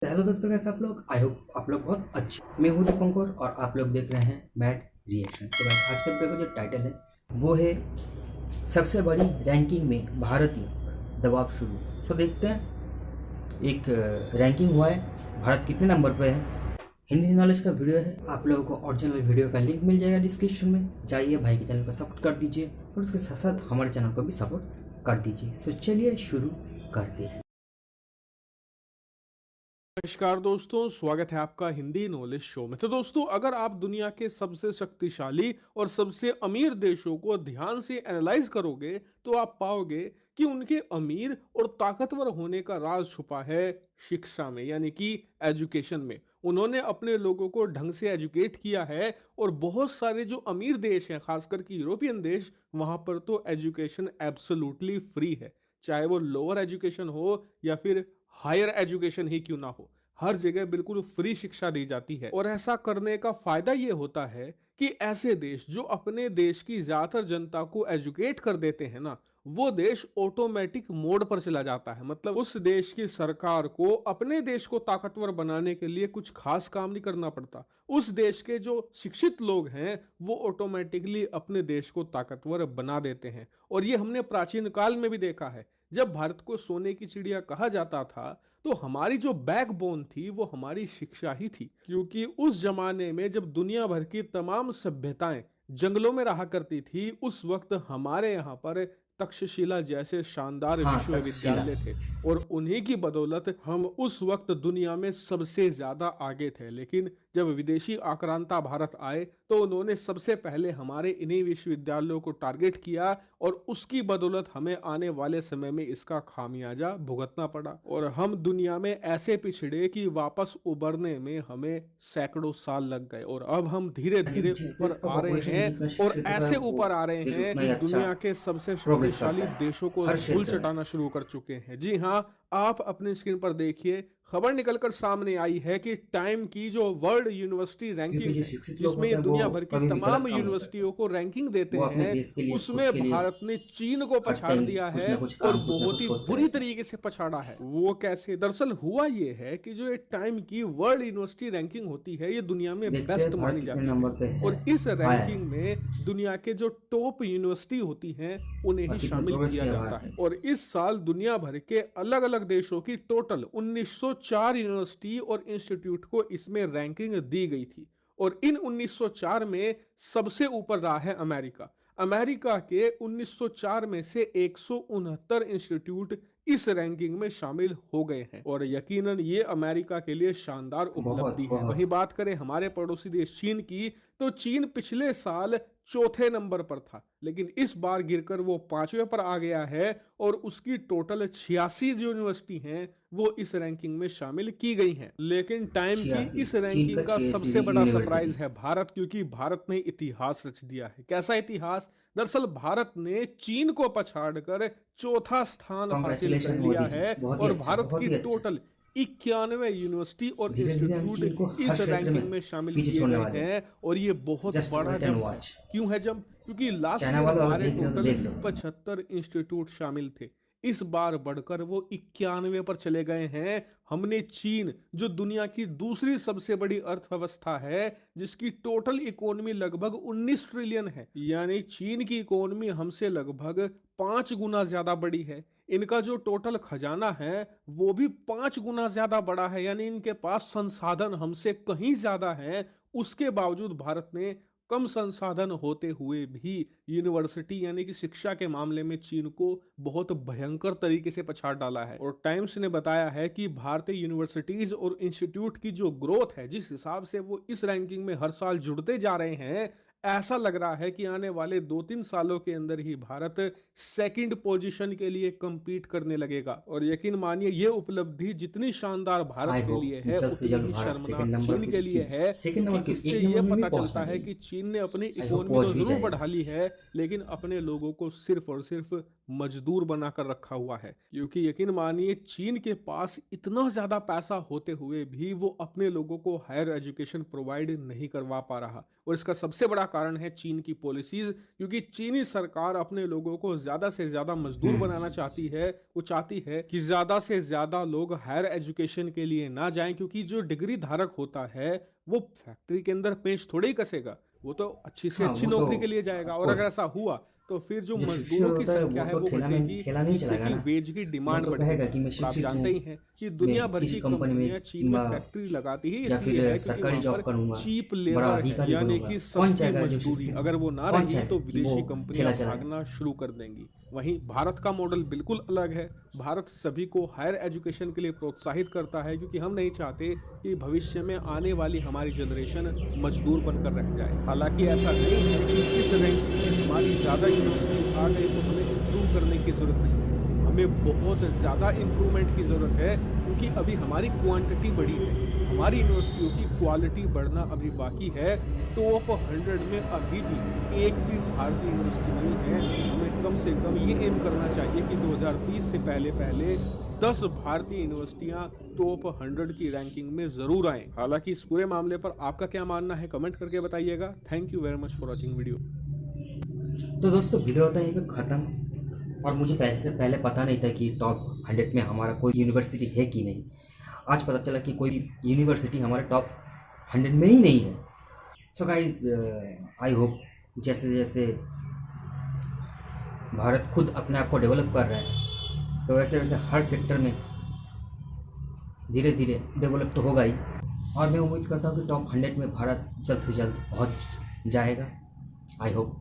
Hello दोस्तों, कैसे आप लोग? आई होप आप लोग बहुत अच्छे। मैं हूँ दीपंकर और आप लोग देख रहे हैं मैड रिएक्शन। तो गाइस, आज के वीडियो का जो टाइटल है वो है सबसे बड़ी रैंकिंग में भारतीय दबाव शुरू। तो देखते हैं, एक रैंकिंग हुआ है, भारत कितने नंबर पे है। हिंदी नॉलेज का वीडियो है, आप लोगों को ओरिजिनल वीडियो का लिंक मिल जाएगा डिस्क्रिप्शन में। जाइए भाई के चैनल को सपोर्ट कर दीजिए और उसके साथ साथ हमारे चैनल को भी सपोर्ट कर दीजिए। तो चलिए शुरू करते हैं। नमस्कार दोस्तों, स्वागत है आपका हिंदी नॉलेज शो में। तो दोस्तों, अगर आप दुनिया के सबसे शक्तिशाली और सबसे अमीर देशों को ध्यान से एनालाइज करोगे तो आप पाओगे कि उनके अमीर और ताकतवर होने का राज छुपा है शिक्षा में, यानी कि एजुकेशन में। उन्होंने अपने लोगों को ढंग से एजुकेट किया है और बहुत सारे जो अमीर देश हैं, खासकर कि यूरोपियन देश, वहां पर तो एजुकेशन एब्सोल्युटली फ्री है। चाहे वो लोअर एजुकेशन हो या फिर हायर एजुकेशन ही क्यों ना हो, हर जगह बिल्कुल फ्री शिक्षा दी जाती है। और ऐसा करने का फायदा ये होता है कि ऐसे देश जो अपने देश की ज्यादातर जनता को एजुकेट कर देते हैं ना, वो देश ऑटोमेटिक मोड पर चला जाता है। मतलब उस देश की सरकार को अपने देश को ताकतवर बनाने के लिए कुछ खास काम नहीं करना पड़ता। उस देश के जो शिक्षित लोग हैं वो ऑटोमेटिकली अपने देश को ताकतवर बना देते हैं। और ये हमने प्राचीन काल में भी देखा है। जब भारत को सोने की चिड़िया कहा जाता था तो हमारी जो बैकबोन थी वो हमारी शिक्षा ही थी, क्योंकि उस जमाने में जब दुनिया भर की तमाम सभ्यताएं जंगलों में रहा करती थी, उस वक्त हमारे यहाँ पर तक्षशिला जैसे शानदार हाँ, तक्षशिला। विश्वविद्यालय थे। और उन्हीं की बदौलत हम उस वक्त दुनिया में सबसे ज्यादा आगे थे। लेकिन जब विदेशी आक्रांता भारत आए तो उन्होंने सबसे पहले हमारे इन्हीं विश्वविद्यालयों को टारगेट किया और उसकी बदौलत हमें आने वाले समय में इसका खामियाजा भुगतना पड़ा। और हम दुनिया में ऐसे पिछड़े कि वापस उबरने में हमें सैकड़ों साल लग गए। और अब हम धीरे ऐसे धीरे जिस ऊपर देश का आ रहे पॉपुलेशन हैं जितना और शिक्षित होता है ऐसे वो ऊपर आ रहे देश हैं उतना ही कि अच्छा दुनिया के सबसे प्रोग्रेस शक्तिशाली करता है देशों को हर धूल क्षेत्र में। चटाना शुरू कर चुके हैं। जी हाँ, आप अपनी स्क्रीन पर देखिए, खबर निकलकर सामने आई है कि टाइम की जो वर्ल्ड यूनिवर्सिटी रैंकिंग क्योंकि जो है, शिक्षित लोग जिसमें होते ये हैं वो दुनिया भर की कभी भी गलत तमाम काम नहीं करते। यूनिवर्सिटियों को रैंकिंग देते वो अपने हैं, देश के लिए, खुद उसमें के लिए भारत ने चीन को हर पछाड़ टाइम दिया कुछ है। ना कुछ और काम, कुछ ना बहुत कुछ ही सोचते बुरी रहते हैं। तरीके से पछाड़ा है। वो कैसे? दरअसल हुआ ये है कि जो ये टाइम की वर्ल्ड यूनिवर्सिटी रैंकिंग होती है, ये दुनिया में देखते बेस्ट हैं भारत मानी कितने जाती है। नंबर पे है, और इस आया रैंकिंग है में दुनिया के जो टॉप यूनिवर्सिटी होती हैं उन्हें और ही कितना शामिल प्रोग्रेस किया किया जाता भारत है। ने। और इस साल दुनिया भर के अलग अलग देशों की टोटल 1904 यूनिवर्सिटी और इंस्टीट्यूट को इसमें रैंकिंग दी गई थी। और इन 1904 में सबसे ऊपर रहा है अमेरिका। अमेरिका के 1904 में से 169 इंस्टीट्यूट इस रैंकिंग में शामिल हो गए हैं। और यकीनन ये अमेरिका के लिए शानदार बहुत उपलब्धि है। वहीं बहुत बात करें हमारे पड़ोसी देश चीन की, तो चीन पिछले साल चौथे नंबर पर था, लेकिन इस बार गिरकर वो पांचवें पर आ गया है। और उसकी टोटल 86 जो यूनिवर्सिटी हैं वो इस रैंकिंग में शामिल की गई हैं। लेकिन टाइम की 86, इस चीन का रैंकिंग का 86वीं सबसे बड़ा यूनिवर्सिटी। सरप्राइज है भारत, क्योंकि भारत ने इतिहास रच दिया है। कैसा इतिहास? दरअसल भारत ने चीन को पछाड़कर चौथा स्थान हासिल कर कॉन्ग्रेचुलेशन लिया मोदी जी, है। बहुत ही और अच्छा, भारत बहुत की ही अच्छा। टोटल 91 यूनिवर्सिटी और धीरे धीरे हम इंस्टीट्यूट चीन को हर इस क्षेत्र में रैंकिंग में शामिल पीछे किए छोड़ने गए वाले। हैं। और ये बहुत जस्ट बड़ा वेट एंड जंप है। वॉच। क्यों है जंप? क्योंकि लास्ट चाइना ईयर वाले अगर हमारे देख रहे हो तो टोटल देख लो। 75 इंस्टीट्यूट शामिल थे, इस बार बढ़कर वो 91 पर चले गए हैं। हमने चीन, जो दुनिया की दूसरी सबसे बड़ी अर्थव्यवस्था है, जिसकी टोटल इकोनॉमी लगभग 19 ट्रिलियन है, यानी चीन की इकोनॉमी हमसे लगभग 5 गुना ज्यादा बड़ी है। इनका जो टोटल खजाना है वो भी 5 गुना ज्यादा बड़ा है, यानी इनके पास संसाधन हमसे कहीं ज्यादा है। उसके बावजूद भारत ने कम संसाधन होते हुए भी यूनिवर्सिटी यानी कि शिक्षा के मामले में चीन को बहुत भयंकर तरीके से पछाड़ डाला है। और टाइम्स ने बताया है कि भारतीय यूनिवर्सिटीज और इंस्टीट्यूट की जो ग्रोथ है, जिस हिसाब से वो इस रैंकिंग में हर साल जुड़ते जा रहे हैं, ऐसा लग रहा है कि आने वाले 2-3 सालों के अंदर ही भारत सेकंड पोजीशन के लिए compete करने लगेगा। और यकीन मानिए, ये उपलब्धि जितनी शानदार भारत आई के लिए होप है जल्द से उतनी जल्द ही भारत सेकंड शर्मनाक नंबर चीन पे, के लिए है। सेकंड नंबर क्योंकि के इससे एक ये नंबर में भी पता पहुंचना चलता है चाहिए। कि चीन ने अपनी आई होप इकोनॉमी पहुंच तो भी जरूर जाएगा। बढ़ा ली है, लेकिन अपने लोगों को सिर्फ और सिर्फ मजदूर बनाकर रखा हुआ है, क्योंकि यकीन मानिए चीन के पास इतना ज्यादा पैसा होते हुए भी वो अपने लोगों को हायर एजुकेशन प्रोवाइड नहीं करवा पा रहा। और इसका सबसे बड़ा कारण है चीन की पॉलिसीज, क्योंकि चीनी सरकार अपने लोगों को ज्यादा से ज्यादा मजदूर बनाना चाहती है। वो चाहती है कि ज्यादा से ज्यादा लोग हायर एजुकेशन के लिए ना जाएं, क्योंकि जो डिग्री धारक होता है वो फैक्ट्री के अंदर पेंच थोड़े ही कसेगा, वो तो अच्छी से हाँ, अच्छी वो तो नौकरी के लिए जाएगा। और अगर ऑफकोर्स ऐसा हुआ तो फिर जो जो शिष्य मजदूरों की होता है संख्या वो है तो वो ठेला में घटेगी, ठेला नहीं जिससे चलाएगा कि ना। वेज की वो डिमांड तो कहेगा बढ़ेगी। कि मैं और आप शिक्षित जानते हूँ, ही हैं कि दुनिया मैं भर किसी की कंपनी में कंपनियां चीन में किंवा फैक्ट्री लगाती ही या इसलिए फिर है क्योंकि सरकारी वहां जॉब पर करूंगा, चीप बड़ा लेबर है, अधिकारी यानी बनूंगा। कि कौन सस्ती चाहेगा जो मजदूरी। शिक्षित अगर है? वो ना कौन रही चाहेगा तो कि वो विदेशी ठेला कंपनियां चलाए? भागना शुरू कर देंगी। वहीं भारत का मॉडल बिल्कुल अलग है। भारत सभी को हायर एजुकेशन के लिए प्रोत्साहित करता है, क्योंकि हम नहीं चाहते कि भविष्य में आने वाली हमारी जनरेशन मजदूर बनकर रह जाए। हालांकि ऐसा नहीं है कि इस रैंकिंग में हमारी ज़्यादा यूनिवर्सिटी आ गई तो हमें इम्प्रूव करने की ज़रूरत नहीं है। हमें बहुत ज़्यादा इम्प्रूवमेंट की ज़रूरत है, क्योंकि अभी हमारी क्वांटिटी बढ़ी है, हमारी यूनिवर्सिटियों की क्वालिटी बढ़ना अभी बाकी है। टॉप 100 में अभी भी एक भी भारतीय यूनिवर्सिटी नहीं है। हमें कम से कम ये एम करना चाहिए कि 2030 से पहले पहले 10 भारतीय यूनिवर्सिटियां टॉप 100 की रैंकिंग में जरूर आएं। हालांकि इस पूरे मामले पर आपका क्या मानना है, कमेंट करके बताइएगा। Thank you very much for watching video. तो दोस्तों वीडियो होता है यहीं पे ख़त्म। और मुझे पहले पता नहीं था कि टॉप 100 में हमारा कोई यूनिवर्सिटी है कि नहीं। आज पता चला कि कोई यूनिवर्सिटी हमारे टॉप 100 में ही नहीं है। सो गाइज, आई होप जैसे जैसे भारत खुद अपने आप को डेवलप कर रहा है तो वैसे वैसे हर सेक्टर में धीरे धीरे डेवलप तो होगा ही। और मैं उम्मीद करता हूँ कि टॉप 100 में भारत जल्द से जल्द पहुँच जाएगा। आई होप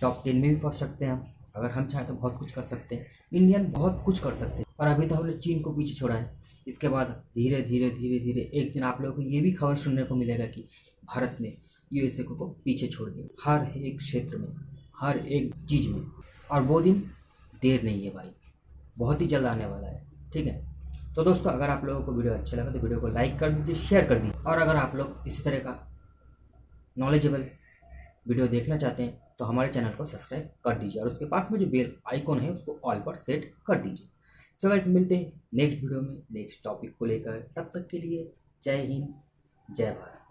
टॉप 10 में भी पहुँच सकते हैं हम। अगर हम चाहें तो बहुत कुछ कर सकते हैं। इंडियन बहुत कुछ कर सकते हैं। और अभी तो हमने चीन को पीछे छोड़ा है। इसके बाद धीरे धीरे धीरे धीरे एक दिन आप लोगों को ये भी खबर सुनने को मिलेगा कि भारत ने यूएसए को पीछे छोड़ दिया, हर एक क्षेत्र में, हर एक चीज़ में। और वो दिन देर नहीं है भाई, बहुत ही जल्द आने वाला है। ठीक है, तो दोस्तों अगर आप लोगों को वीडियो अच्छा लगा तो वीडियो को लाइक कर दीजिए, शेयर कर दीजिए। और अगर आप लोग इसी तरह का नॉलेजेबल वीडियो देखना चाहते हैं तो हमारे चैनल को सब्सक्राइब कर दीजिए और उसके पास में जो बेल आइकॉन है उसको ऑल पर सेट कर दीजिए। सो गाइस, मिलते हैं नेक्स्ट वीडियो में नेक्स्ट टॉपिक को लेकर। तब तक के लिए जय हिंद, जय भारत।